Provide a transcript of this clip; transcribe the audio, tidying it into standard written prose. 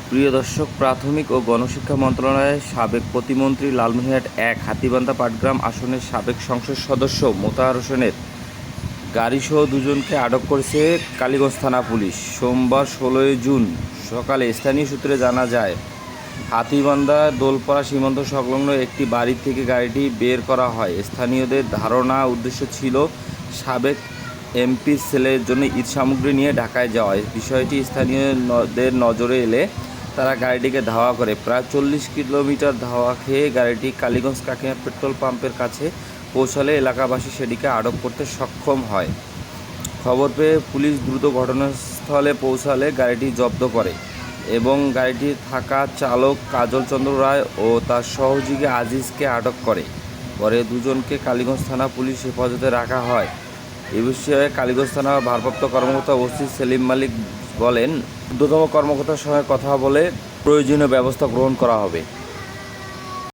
প্রিয় দর্শক, প্রাথমিক ও গণশিক্ষা মন্ত্রণালয়ের সাবেক প্রতিমন্ত্রী লালমনিরহাট ১ হাতীবান্ধা পাটগ্রাম আসনের সাবেক সংসদ সদস্য মোতাহার হোসেনের গাড়িসহ দুজনকে আটক করেছে কালীগঞ্জ থানা পুলিশ। সোমবার ১৬ জুন সকালে স্থানীয় সূত্রে জানা যায়, হাতীবান্ধা দোলপাড়া সীমান্ত সংলগ্ন একটি বাড়ি থেকে গাড়িটি বের করা হয়। স্থানীয়দের ধারণা উদ্দেশ্য ছিল সাবেক এমপির ছেলের জন্য ঈদ সামগ্রী নিয়ে ঢাকায় যাওয়া। বিষয়টি স্থানীয়দের নজরে এলে তারা গাড়িটিকে ধাওয়া করে। প্রায় ৪০ কিলোমিটার ধাওয়া খেয়ে গাড়িটি কালীগঞ্জ কাকিনা পেট্রোল পাম্পের কাছে পৌঁছালে এলাকাবাসী সেটিকে আটক করতে সক্ষম হয়। খবর পেয়ে পুলিশ দ্রুত ঘটনাস্থলে পৌঁছালে গাড়িটি জব্দ করে এবং গাড়িটি থাকা চালক কাজল চন্দ্র রায় ও তার সহযোগী আজিজকে আটক করে। পরে দুজনকে কালীগঞ্জ থানা পুলিশ হেফাজতে রাখা হয়। এ বিষয়ে কালীগঞ্জ থানার ভারপ্রাপ্ত কর্মকর্তা ওসি সেলিম মালিক বলেন, ঊর্ধ্বতম কর্মকর্তার সঙ্গে কথা বলে প্রয়োজনীয় ব্যবস্থা গ্রহণ করা হবে।